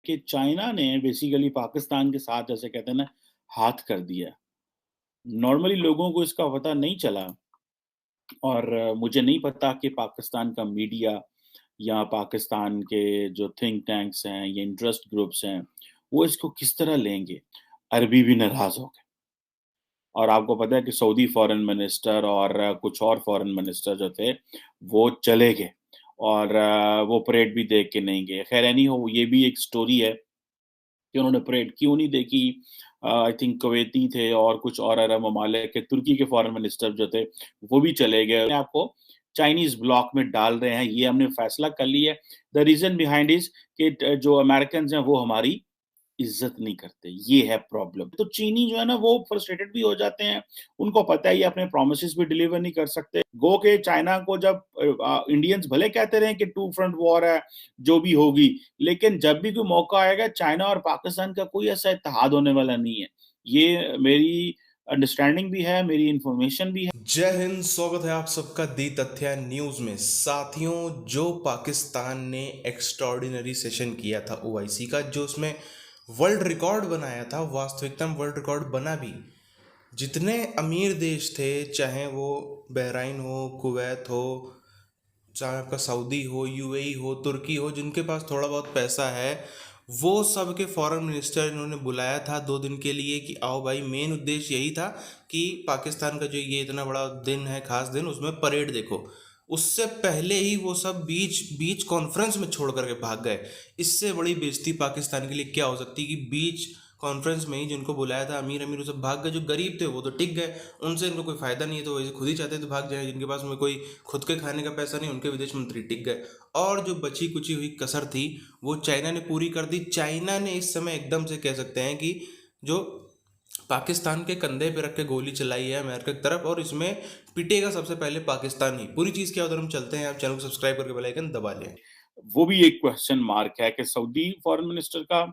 कि चाइना ने बेसिकली पाकिस्तान के साथ जैसे कहते हैं ना हाथ कर दिया। नॉर्मली लोगों को इसका पता नहीं चला और मुझे नहीं पता कि पाकिस्तान का मीडिया या पाकिस्तान के जो थिंक टैंक्स हैं या इंटरेस्ट ग्रुप्स हैं, वो इसको किस तरह लेंगे। अरबी भी नाराज़ हो गए और आपको पता है कि सऊदी फॉरेन मिनिस्टर और कुछ और फॉरेन मिनिस्टर जो थे, वो चले गए और वो परेड भी देख के नहीं गए। खैर एनी हो ये भी एक स्टोरी है कि उन्होंने परेड क्यों नहीं देखी। आई थिंक कुवैती थे और कुछ और अरब ममालिक के तुर्की के फॉरेन मिनिस्टर जो थे, वो भी चले गए। अपने आपको चाइनीज़ ब्लॉक में डाल रहे हैं, ये हमने फैसला कर लिया है। द रीज़न बिहाइंड इज़ कि जो अमेरिकन्स हैं, वो हमारी इज़्ज़त नहीं करते, ये है प्रॉब्लम। तो चीनी जो है ना वो फ्रस्ट्रेटेड भी हो जाते हैं, उनको पता है ये अपने प्रोमिसेस भी डिलीवर नहीं कर सकते। गो के चाइना को जब इंडियंस भले कहते रहे कि टू फ्रंट वॉर है, जो भी होगी, लेकिन जब भी कोई मौका आएगा चाइना और पाकिस्तान का कोई ऐसा इत्तेहाद होने वाला नहीं है। ये मेरी अंडरस्टैंडिंग भी है, मेरी इन्फॉर्मेशन भी है। जय हिंद। स्वागत है आप सबका दी तथ्य न्यूज में। साथियों, जो पाकिस्तान ने एक्स्ट्राऑर्डिनरी सेशन किया था ओआईसी का, जो उसमें वर्ल्ड रिकॉर्ड बनाया था, वास्तविकता में वर्ल्ड रिकॉर्ड बना भी। जितने अमीर देश थे, चाहे वो बहराइन हो, कुवैत हो, चाहे आपका सऊदी हो, यूएई हो, तुर्की हो, जिनके पास थोड़ा बहुत पैसा है, वो सब के फॉरेन मिनिस्टर इन्होंने बुलाया था 2 दिन के लिए कि आओ भाई। मेन उद्देश्य यही था कि पाकिस्तान का जो ये इतना बड़ा दिन है, खास दिन, उसमें परेड देखो। उससे पहले ही वो सब बीच बीच कॉन्फ्रेंस में छोड़ करके भाग गए। इससे बड़ी बेइज्जती पाकिस्तान के लिए क्या हो सकती कि बीच कॉन्फ्रेंस में ही जिनको बुलाया था अमीर अमीर, वो सब भाग गए। जो गरीब थे वो तो टिक गए, उनसे इनको कोई फायदा नहीं है, तो वैसे खुद ही चाहते तो भाग जाए। जिनके पास में कोई खुद के खाने का पैसा नहीं, उनके विदेश मंत्री टिक गए। और जो बची कुची हुई कसर थी, वो चाइना ने पूरी कर दी। चाइना ने इस समय एकदम से कह सकते हैं कि जो पाकिस्तान के कंधे पे रख के गोली चलाई है अमेरिका की तरफ, और इसमें पिटेगा सबसे पहले पाकिस्तान ही। पूरी चीज़ क्या, उधर हम चलते हैं। आप चैनल को सब्सक्राइब करके बेल आइकन दबा लें। वो भी एक क्वेश्चन मार्क है कि सऊदी फॉरेन मिनिस्टर का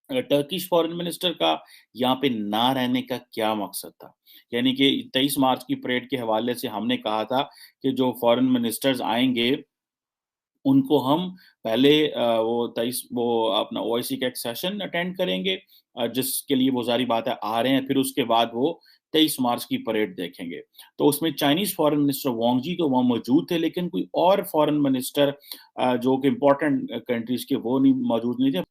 टर्किश फॉरेन मिनिस्टर का यहाँ पे ना रहने का क्या मकसद था? यानी कि 23 मार्च की परेड के हवाले से हमने कहा था कि जो फॉरेन मिनिस्टर्स आएँगे, उनको हम पहले वो 23 वो अपना ओआईसी का एक सेशन अटेंड करेंगे जिसके लिए वो ज़ाहिर बात है आ रहे हैं, फिर उसके बाद वो 23 मार्च की परेड देखेंगे। तो उसमें चाइनीज़ फॉरेन मिनिस्टर वांग जी तो वहाँ मौजूद थे, लेकिन कोई और फॉरेन मिनिस्टर जो कि इम्पोर्टेंट कंट्रीज़ के वो नहीं मौजूद नहीं थे।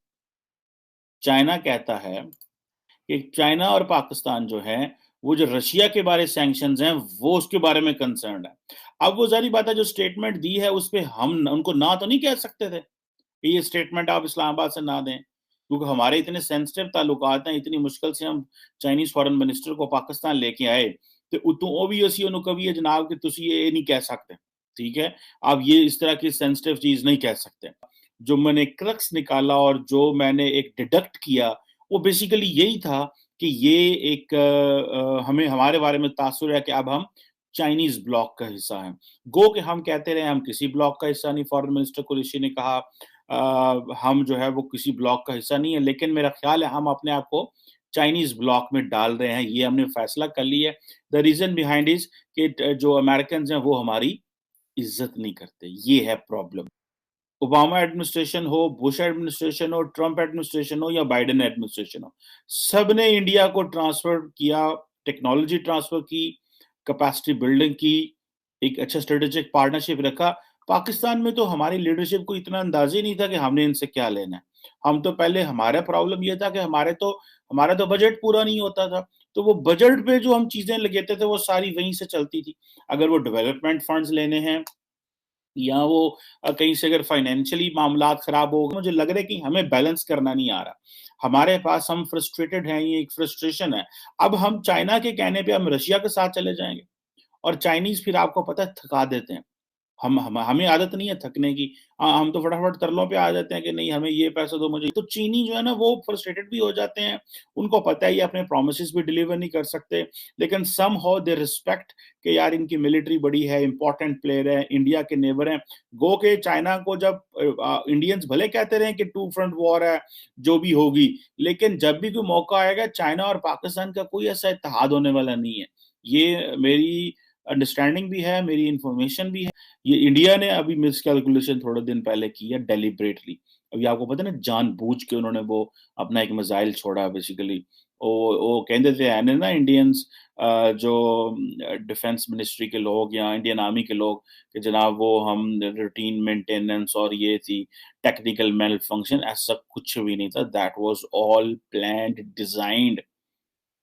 चाइना कहता है कि चाइना और पाकिस्तान जो है, वो जो रशिया के बारे सैंक्शंस हैं, वो उसके बारे में कंसर्न्ड है। अब वो ज़ाहिर बात है जो स्टेटमेंट दी है, उसपे हम उनको ना तो नहीं कह सकते थे, कि ये स्टेटमेंट आप इस्लामाबाद से ना दें, क्योंकि हमारे इतने सेंसिटिव ताल्लुकात हैं, इतनी मुश्किल से हम चाइनीज़ फॉरेन मिनिस्टर को पाकिस्तान लेके आए, तो उतो ओबवियसली उन्होंने कभी ये जनाब कि तुसी ये नहीं कह सकते, ठीक है? आप ये इस तरह की सेंसिटिव चीज़ नहीं कह सकते। जो मैंने क्रक्स निकाला और जो मैंने एक डिडक्ट किया, वो बेसिकली यही था कि ये एक हमें हमारे बारे में तासुर है कि अब हम चाइनीज़ ब्लॉक का हिस्सा हैं। गो कि हम कहते रहे हम किसी ब्लॉक का हिस्सा नहीं, फॉरेन मिनिस्टर कुरैशी ने कहा हम जो है वो किसी ब्लॉक का हिस्सा नहीं है, लेकिन मेरा ख़्याल है हम अपने आप को चाइनीज़ ब्लॉक में डाल रहे हैं, ये हमने फैसला कर लिया है। द रीज़न बिहाइंड इज़ कि जो अमेरिकन्स हैं वो हमारी इज़्ज़त नहीं करते, ये है प्रॉब्लम। ओबामा एडमिनिस्ट्रेशन हो, बुश एडमिनिस्ट्रेशन हो, ट्रम्प एडमिनिस्ट्रेशन हो या बाइडेन एडमिनिस्ट्रेशन हो, सबने इंडिया को ट्रांसफ़र किया, टेक्नोलॉजी ट्रांसफ़र की, कैपेसिटी बिल्डिंग की, एक अच्छा स्ट्रेटेजिक पार्टनरशिप रखा। पाकिस्तान में तो हमारी लीडरशिप को इतना अंदाज़ा ही नहीं था कि हमने इनसे क्या लेना है। हम तो पहले हमारा प्रॉब्लम ये था कि हमारा तो बजट पूरा नहीं होता था, तो वो बजट पे जो हम चीज़ें लगाते थे, वो सारी वहीं से चलती थी। अगर वो डेवलपमेंट फंड्स लेने हैं या वो कहीं से अगर फाइनेंशियली मामलात खराब हो, मुझे लग रहा है कि हमें बैलेंस करना नहीं आ रहा। हमारे पास हम फ्रस्ट्रेटेड हैं, ये एक फ्रस्ट्रेशन है। अब हम चाइना के कहने पे हम रशिया के साथ चले जाएँगे और चाइनीज़ फिर आपको पता है थका देते हैं। हमें आदत नहीं है थकने की। हम तो फटाफट तरलों पे आ जाते हैं कि नहीं हमें ये पैसा दो मुझे। तो चीनी जो है ना वो फ्रस्ट्रेटेड भी हो जाते हैं। उनको पता है ये अपने प्रोमिसेस भी डिलीवर नहीं कर सकते। लेकिन समहाउ दे रिस्पेक्ट कि यार इनकी मिलिट्री बड़ी है, इंपॉर्टेंट प्लेयर है, इंडिया के नेबर हैं। गो के चाइना को जब इंडियंस भले कहते रहे कि टू फ्रंट वॉर है, जो भी होगी, लेकिन जब भी कोई मौका आएगा चाइना और पाकिस्तान का कोई ऐसा इत्तेहाद होने वाला नहीं है। ये मेरी अंडरस्टैंडिंग भी है, मेरी इन्फॉर्मेशन भी है। ये इंडिया ने अभी मिसकैलकुलेशन थोड़े दिन पहले की है डेलिबरेटली। अभी आपको पता है ना, जानबूझ के उन्होंने वो अपना एक मिसाइल छोड़ा बेसिकली। वो कहते थे यानी ना इंडियंस, जो डिफेंस मिनिस्ट्री के लोग या इंडियन आर्मी के लोग, कि जनाब वो हम रूटीन मेंटेनेंस और ये थी टेक्निकल मेल फंक्शन, ऐसा कुछ भी नहीं था। That was all planned, designed,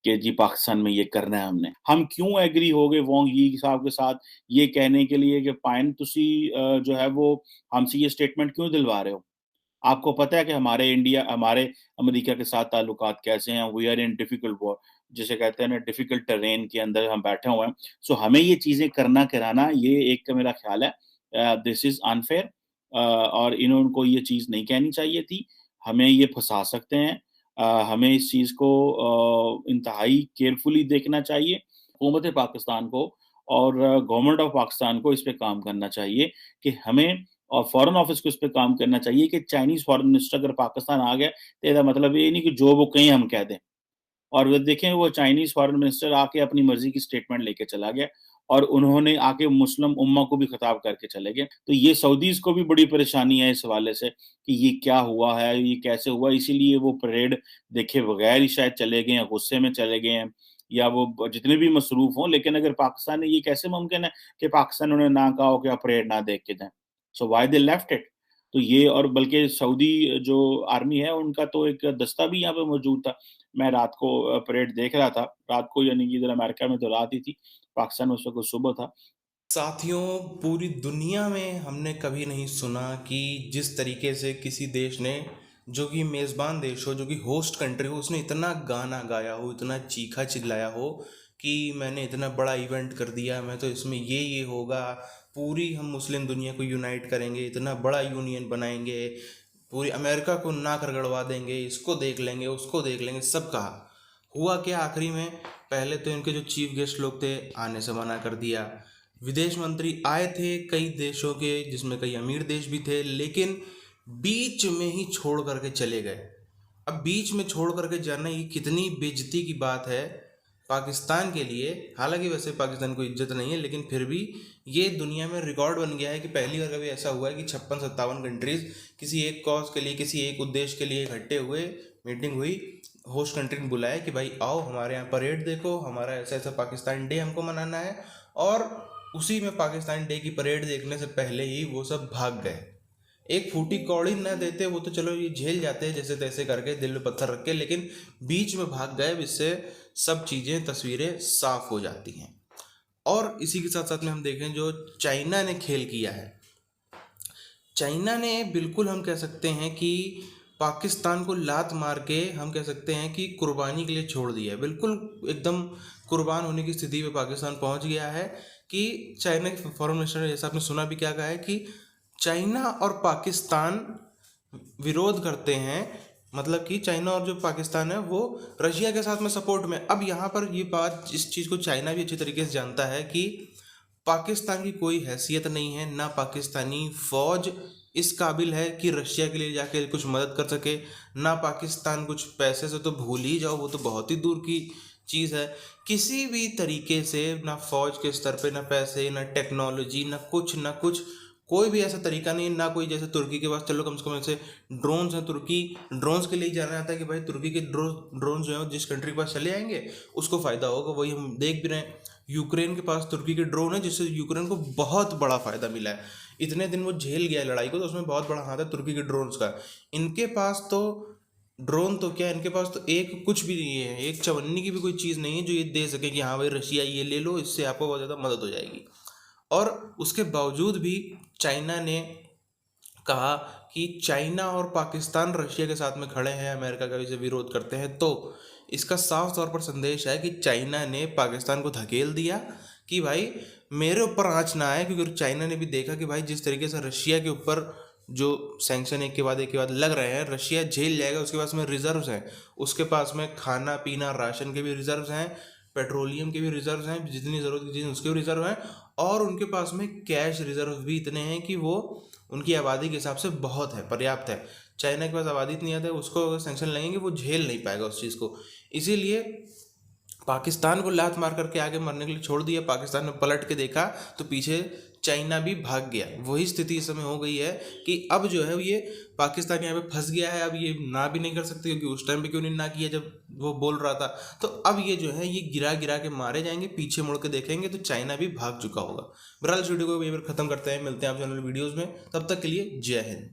कि जी पाकिस्तान में ये करना है हमने। हम क्यों एग्री हो गए वांग यी साहब के साथ ये कहने के लिए कि पाइन तुसी जो है वो हमसे ये स्टेटमेंट क्यों दिलवा रहे हो? आपको पता है कि हमारे अमेरिका के साथ ताल्लुकात कैसे हैं, we are in difficult war, जिसे कहते हैं ना डिफिकल्ट टेरेन के अंदर हम बैठे हुए हैं। सो हमें ये चीज़ें करना कराना ये एक का मेरा ख़्याल है दिस इज़ अनफेयर, और इनको ये चीज़ नहीं कहनी चाहिए थी। हमें ये फँसा सकते हैं। हमें इस चीज़ को इंतहाई केयरफुली देखना चाहिए। हुकूमत पाकिस्तान को और गवर्नमेंट ऑफ पाकिस्तान को इस पे काम करना चाहिए कि हमें, और फॉरेन ऑफिस को इस पे काम करना चाहिए कि चाइनीज़ फॉरेन मिनिस्टर अगर पाकिस्तान आ गया, तो इसका मतलब ये नहीं कि जो वो कहें हम कह दें। और वो देखें, वो चाइनीज़ फॉरेन मिनिस्टर आके अपनी मर्ज़ी की स्टेटमेंट लेके चला गया और उन्होंने आके मुस्लिम उम्मा को भी खिताब करके चले गए। तो ये सऊदीज़ को भी बड़ी परेशानी है इस हवाले से कि ये क्या हुआ है, ये कैसे हुआ? इसीलिए वो परेड देखे बगैर ही शायद चले गए हैं, गुस्से में चले गए हैं, या वो जितने भी मसरूफ़ हों। लेकिन अगर पाकिस्तान ने, ये कैसे मुमकिन है कि पाकिस्तान उन्हें ना कहा हो कि आप परेड ना देख के जाएँ? So why they left it? तो ये, और बल्कि सऊदी जो आर्मी है उनका तो एक दस्ता भी यहाँ पे मौजूद था। मैं रात को परेड देख रहा था। रात को यानी कि इधर अमेरिका में तो रात ही थी, पाकिस्तान में उस वक़्त सुबह था। साथियों, पूरी दुनिया में हमने कभी नहीं सुना कि जिस तरीके से किसी देश ने, जो कि मेज़बान देश हो, जो कि होस्ट कंट्री हो, उसने इतना गाना गाया हो, इतना चीखा चिल्लाया हो कि मैंने इतना बड़ा इवेंट कर दिया, मैं तो इसमें ये होगा, पूरी हम मुस्लिम दुनिया को यूनाइट करेंगे, इतना बड़ा यूनियन बनाएंगे, पूरी अमेरिका को नाक रगड़वा देंगे, इसको देख लेंगे, उसको देख लेंगे, सब कहा। हुआ क्या आखिरी में? पहले तो इनके जो चीफ गेस्ट लोग थे, आने से मना कर दिया। विदेश मंत्री आए थे कई देशों के, जिसमें कई अमीर देश भी थे, लेकिन बीच में ही छोड़ करके चले गए। अब बीच में छोड़ करके जाना ये कितनी बेइज्जती की बात है पाकिस्तान के लिए। हालांकि वैसे पाकिस्तान को इज्जत नहीं है, लेकिन फिर भी ये दुनिया में रिकॉर्ड बन गया है कि पहली बार कभी ऐसा हुआ है कि 56-57 कंट्रीज किसी एक कॉज के लिए, किसी एक उद्देश्य के लिए इकट्ठे हुए, मीटिंग हुई, होस्ट कंट्री ने बुलाया कि भाई आओ हमारे यहाँ परेड देखो, हमारा ऐसा ऐसा पाकिस्तान डे हमको मनाना है। और उसी में पाकिस्तान डे की परेड देखने से पहले ही वो सब भाग गए। एक फूटी कौड़ी न देते वो तो चलो ये झेल जाते हैं जैसे तैसे करके, दिल में पत्थर रख के, लेकिन बीच में भाग गए, इससे सब चीज़ें, तस्वीरें साफ हो जाती हैं। और इसी के साथ साथ में हम देखें जो चाइना ने खेल किया है, चाइना ने बिल्कुल हम कह सकते हैं कि पाकिस्तान को लात मार के हम कह सकते हैं कि कुर्बानी के लिए छोड़ दिया है। बिल्कुल एकदम कुर्बान होने की स्थिति में पाकिस्तान पहुंच गया है कि चाइना के फॉरेन मिनिस्टर ने, जैसा आपने सुना भी, क्या कहा है कि चाइना और पाकिस्तान विरोध करते हैं। मतलब कि चाइना और जो पाकिस्तान है वो रशिया के साथ में सपोर्ट में। अब यहाँ पर ये बात, इस चीज़ को चाइना भी अच्छी तरीके से जानता है कि पाकिस्तान की कोई हैसियत नहीं है, ना पाकिस्तानी फौज इस काबिल है कि रशिया के लिए जाके कुछ मदद कर सके, ना पाकिस्तान कुछ पैसे से तो भूल ही जाओ, वो तो बहुत ही दूर की चीज़ है। किसी भी तरीके से ना फौज के स्तर पे, ना पैसे, ना टेक्नोलॉजी, ना कुछ ना कुछ, कोई भी ऐसा तरीका नहीं, ना कोई, जैसे तुर्की के पास चलो कम से कम ऐसे ड्रोन्स हैं, तुर्की ड्रोन्स के लिए जाना जाता है कि भाई तुर्की के ड्रोन जो है जिस कंट्री के पास चले आएंगे उसको फ़ायदा होगा। वही हम देख भी रहे हैं, यूक्रेन के पास तुर्की के ड्रोन है जिससे यूक्रेन को बहुत बड़ा फ़ायदा मिला है। इतने दिन वो झेल गया है लड़ाई को, तो उसमें बहुत बड़ा हाथ है तुर्की के ड्रोन्स का। इनके पास तो ड्रोन तो क्या, इनके पास तो एक कुछ भी नहीं है, एक चवन्नी की भी कोई चीज़ नहीं है जो ये दे सके कि हाँ भाई रशिया ये ले लो, इससे आपको बहुत ज़्यादा मदद हो जाएगी। और उसके बावजूद भी चाइना ने कहा कि चाइना और पाकिस्तान रशिया के साथ में खड़े हैं, अमेरिका का भी से विरोध करते हैं। तो इसका साफ तौर पर संदेश है कि चाइना ने पाकिस्तान को धकेल दिया कि भाई मेरे ऊपर आँच ना आए, क्योंकि चाइना ने भी देखा कि भाई जिस तरीके से रशिया के ऊपर जो सैंक्शन एक के बाद लग रहे हैं, रशिया झेल जाएगा। उसके पास में रिजर्व्स हैं, उसके पास में खाना पीना राशन के भी रिजर्व्स हैं, पेट्रोलियम के भी रिजर्व्स हैं, जितनी ज़रूरत की चीज़ उसके भी रिजर्व हैं, और उनके पास में कैश रिजर्व भी इतने हैं कि वो उनकी आबादी के हिसाब से बहुत है, पर्याप्त है। चाइना के पास आबादी इतनी ज़्यादा है, उसको अगर सैंक्शन लगेंगे वो झेल नहीं पाएगा उस चीज़ को। इसीलिए पाकिस्तान को लात मार करके आगे मरने के लिए छोड़ दिया। पाकिस्तान ने पलट के देखा तो पीछे चाइना भी भाग गया। वही स्थिति इस समय हो गई है कि अब जो है ये पाकिस्तान यहाँ पे फंस गया है। अब ये ना भी नहीं कर सकते, क्योंकि उस टाइम पे क्यों नहीं ना किया जब वो बोल रहा था। तो अब ये जो है ये गिरा गिरा के मारे जाएंगे, पीछे मुड़ के देखेंगे तो चाइना भी भाग चुका होगा। बहरहाल इस वीडियो को यहीं पर खत्म करते हैं, मिलते हैं आप चैनल वीडियोज़ में, तब तक के लिए जय हिंद।